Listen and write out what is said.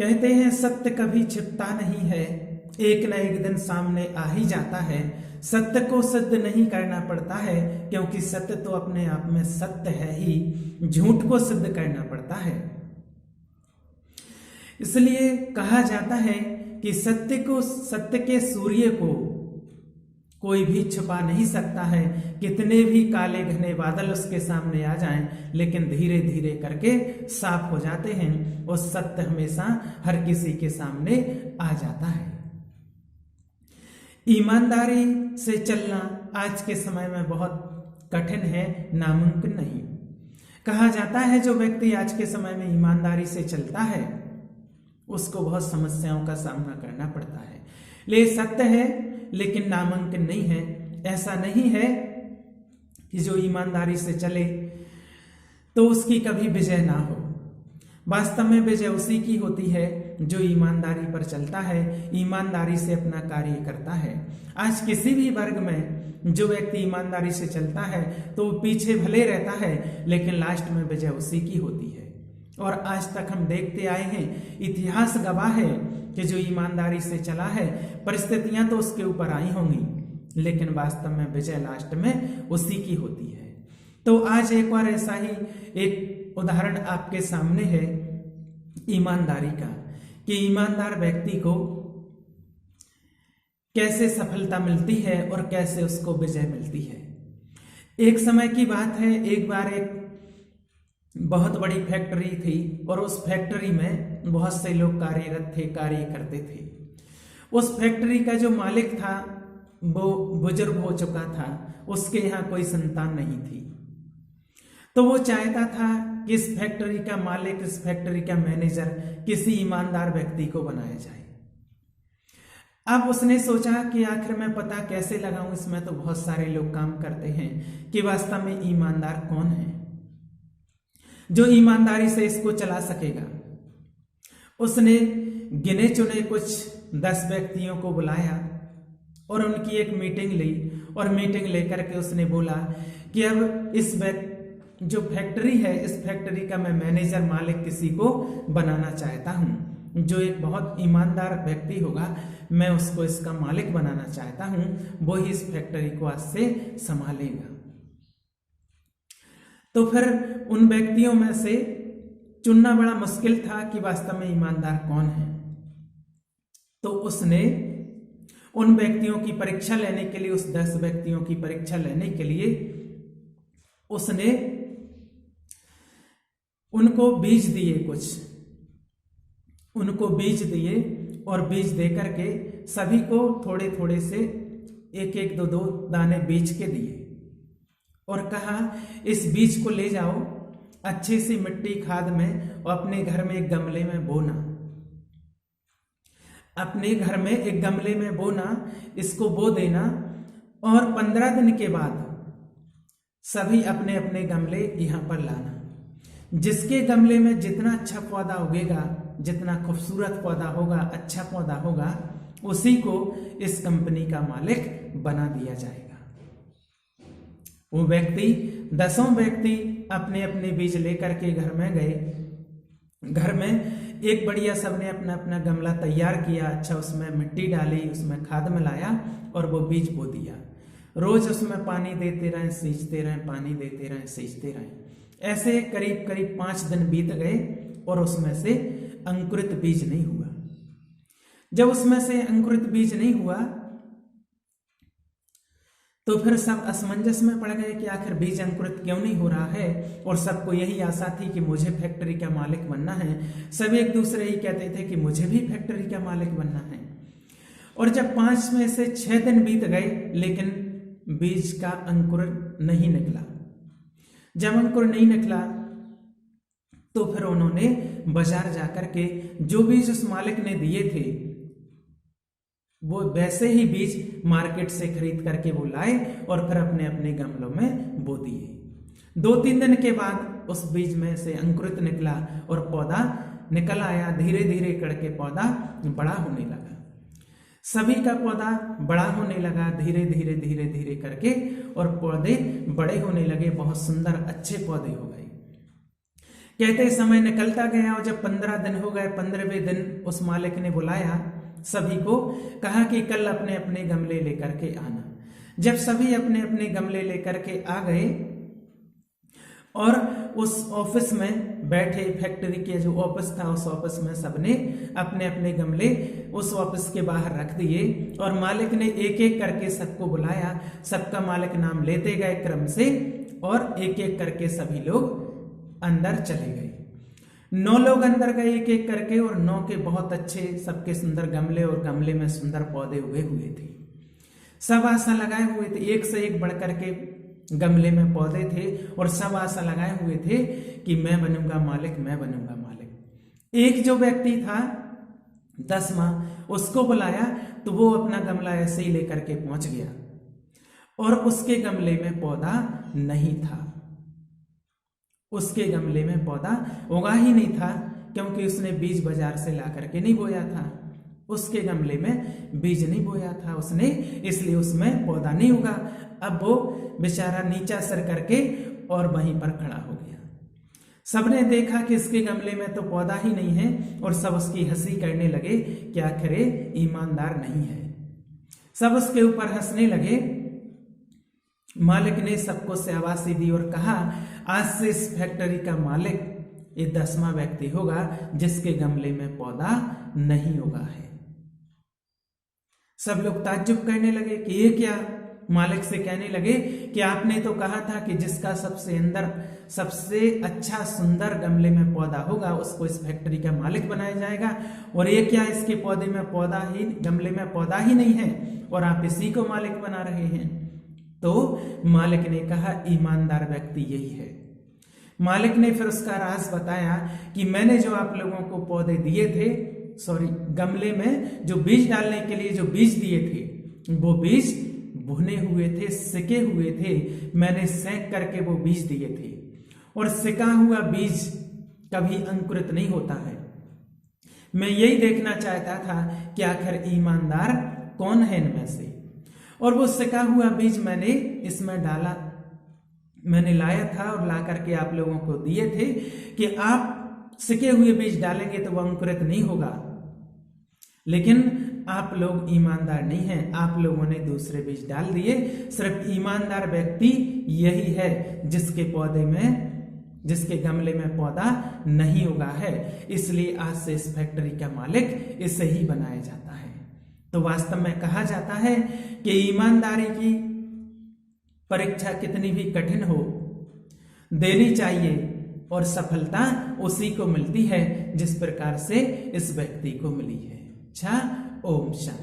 कहते हैं सत्य कभी छिपता नहीं है, एक न एक दिन सामने आ ही जाता है। सत्य को सिद्ध नहीं करना पड़ता है, क्योंकि सत्य तो अपने आप में सत्य है ही, झूठ को सिद्ध करना पड़ता है। इसलिए कहा जाता है कि सत्य के सूर्य को कोई भी छुपा नहीं सकता है। कितने भी काले घने बादल उसके सामने आ जाएं, लेकिन धीरे धीरे करके साफ हो जाते हैं और सत्य हमेशा हर किसी के सामने आ जाता है। ईमानदारी से चलना आज के समय में बहुत कठिन है, नामुमकिन नहीं। कहा जाता है जो व्यक्ति आज के समय में ईमानदारी से चलता है उसको बहुत समस्याओं का सामना करना पड़ता है। ये सत्य है लेकिन नामुमकिन नहीं है। ऐसा नहीं है कि जो ईमानदारी से चले तो उसकी कभी विजय ना हो। वास्तव में विजय उसी की होती है जो ईमानदारी पर चलता है, ईमानदारी से अपना कार्य करता है। आज किसी भी वर्ग में जो व्यक्ति ईमानदारी से चलता है तो वो पीछे भले रहता है, लेकिन लास्ट में विजय उसी की होती है। और आज तक हम देखते आए हैं, इतिहास गवाह है कि जो ईमानदारी से चला है, परिस्थितियां तो उसके ऊपर आई होंगी, लेकिन वास्तव में विजय लास्ट में उसी की होती है। तो आज एक बार ऐसा ही एक उदाहरण आपके सामने है ईमानदारी का, कि ईमानदार व्यक्ति को कैसे सफलता मिलती है और कैसे उसको विजय मिलती है। एक समय की बात है, एक बार एक बहुत बड़ी फैक्ट्री थी और उस फैक्ट्री में बहुत से लोग कार्यरत थे, कार्य करते थे। उस फैक्ट्री का जो मालिक था वो बुजुर्ग हो चुका था, उसके यहाँ कोई संतान नहीं थी। तो वो चाहता था कि इस फैक्ट्री का मालिक, इस फैक्ट्री का मैनेजर किसी ईमानदार व्यक्ति को बनाया जाए। अब उसने सोचा कि आखिर मैं पता कैसे लगाऊं, इसमें तो बहुत सारे लोग काम करते हैं, कि वास्तव में ईमानदार कौन है जो ईमानदारी से इसको चला सकेगा। उसने गिने चुने कुछ 10 व्यक्तियों को बुलाया और उनकी एक मीटिंग ली, और मीटिंग लेकर के उसने बोला कि अब इस जो फैक्ट्री है, इस फैक्ट्री का मैं मैनेजर, मालिक किसी को बनाना चाहता हूं, जो एक बहुत ईमानदार व्यक्ति होगा, मैं उसको इसका मालिक बनाना चाहता हूं, वो ही इस फैक्ट्री को आज से संभालेगा। तो फिर उन व्यक्तियों में से चुनना बड़ा मुश्किल था कि वास्तव में ईमानदार कौन है। तो उसने उन व्यक्तियों की परीक्षा लेने के लिए, उस 10 व्यक्तियों की परीक्षा लेने के लिए उसने उनको बीज दिए, उनको बीज दिए, और बीज दे करके सभी को थोड़े थोड़े से 1-1, 2-2 दाने बीज के दिए और कहा इस बीज को ले जाओ अच्छी सी मिट्टी खाद में और अपने घर में एक गमले में बोना। अपने घर में एक गमले में बोना, इसको बो देना, और 15 दिन के बाद सभी अपने अपने गमले यहां पर लाना। जिसके गमले में जितना अच्छा पौधा उगेगा, जितना खूबसूरत पौधा होगा, अच्छा पौधा होगा, उसी को इस कंपनी का मालिक बना दिया जाएगा। वो व्यक्ति 10 व्यक्ति अपने अपने बीज लेकर के घर में गए। घर में एक बढ़िया सबने अपना अपना गमला तैयार किया, अच्छा उसमें मिट्टी डाली, उसमें खाद मिलाया और वो बीज बो दिया। रोज उसमें पानी देते रहे, सींचते रहे, पानी देते रहे, सींचते रहे। ऐसे करीब करीब 5 दिन बीत गए और उसमें से अंकुरित बीज नहीं हुआ। जब उसमें से अंकुरित बीज नहीं हुआ तो फिर सब असमंजस में पड़ गए कि आखिर बीज अंकुरित क्यों नहीं हो रहा है, और सबको यही आशा थी कि मुझे फैक्ट्री का मालिक बनना है। सब एक दूसरे ही कहते थे कि मुझे भी फैक्ट्री का मालिक बनना है। और जब 5 में से 6 दिन बीत गए लेकिन बीज का अंकुर नहीं निकला। जब अंकुर नहीं निकला तो फिर उन्होंने बाजार जाकर के जो बीज उस मालिक ने दिए थे वो वैसे ही बीज मार्केट से खरीद करके वो लाए और फिर अपने अपने गमलों में बो दिए। 2-3 दिन के बाद उस बीज में से अंकुरित निकला और पौधा निकल आया। धीरे धीरे करके पौधा बड़ा होने लगा। सभी का पौधा बड़ा होने लगा धीरे धीरे धीरे धीरे करके, और पौधे बड़े होने लगे, बहुत सुंदर अच्छे पौधे हो गए। कहते समय निकलता गया और जब 15 दिन हो गए, 15वें दिन उस मालिक ने बुलाया सभी को, कहा कि कल अपने अपने गमले लेकर के आना। जब सभी अपने अपने गमले लेकर के आ गए और उस ऑफिस में बैठे, फैक्ट्री के जो ऑफिस था उस ऑफिस में सबने अपने अपने गमले उस ऑफिस के बाहर रख दिए और मालिक ने एक एक करके सबको बुलाया। सबका मालिक नाम लेते गए क्रम से और एक एक करके सभी लोग अंदर चले गए। 9 लोग अंदर गए एक एक करके और 9 के बहुत अच्छे सबके सुंदर गमले और गमले में सुंदर पौधे उगे हुए थे। सब आशा लगाए हुए थे, एक से एक बढ़ करके गमले में पौधे थे और सब आशा लगाए हुए थे कि मैं बनूंगा मालिक, मैं बनूंगा मालिक। एक जो व्यक्ति था 10वां, उसको बुलाया तो वो अपना गमला ऐसे ही लेकर के पहुंच गया और उसके गमले में पौधा नहीं था। उसके गमले में पौधा उगा ही नहीं था क्योंकि उसने बीज बाजार से ला करके नहीं बोया था। उसके गमले में बीज नहीं बोया था उसने, इसलिए उसमें पौधा नहीं उगा। अब वो बेचारा नीचा सर करके और वहीं पर खड़ा हो गया। सबने देखा कि इसके गमले में तो पौधा ही नहीं है और सब उसकी हंसी करने लगे कि आखिर ईमानदार नहीं है। सब उसके ऊपर हंसने लगे। मालिक ने सबको शाबाशी दी और कहा, आज से इस फैक्ट्री का मालिक ये 10वां व्यक्ति होगा जिसके गमले में पौधा नहीं उगा है। सब लोग ताज्जुब करने लगे कि ये क्या। मालिक से कहने लगे कि आपने तो कहा था कि जिसका सबसे अंदर सबसे अच्छा सुंदर गमले में पौधा होगा उसको इस फैक्ट्री का मालिक बनाया जाएगा, और ये क्या, इसके पौधे में पौधा ही, गमले में पौधा ही नहीं है और आप इसी को मालिक बना रहे हैं। तो मालिक ने कहा, ईमानदार व्यक्ति यही है। मालिक ने फिर उसका राज बताया कि मैंने जो आप लोगों को पौधे दिए थे, गमले में जो बीज डालने के लिए जो बीज दिए थे वो बीज भुने हुए थे, सिके हुए थे। मैंने सेंक करके वो बीज दिए थे और सिका हुआ बीज कभी अंकुरित नहीं होता है। मैं यही देखना चाहता था कि आखिर ईमानदार कौन है इनमें से। और वो सिका हुआ बीज मैंने इसमें डाला, मैंने लाया था और ला करके आप लोगों को दिए थे कि आप सिके हुए बीज डालेंगे तो वह अंकुरित नहीं होगा। लेकिन आप लोग ईमानदार नहीं हैं, आप लोगों ने दूसरे बीज डाल दिए। सिर्फ ईमानदार व्यक्ति यही है जिसके पौधे में, जिसके गमले में पौधा नहीं उगा है। इसलिए आज से इस फैक्ट्री का मालिक इसे ही बनाया जाता है। तो वास्तव में कहा जाता है कि ईमानदारी की परीक्षा कितनी भी कठिन हो, देनी चाहिए और सफलता उसी को मिलती है जिस प्रकार से इस व्यक्ति को मिली है। अच्छा, ओम शांति।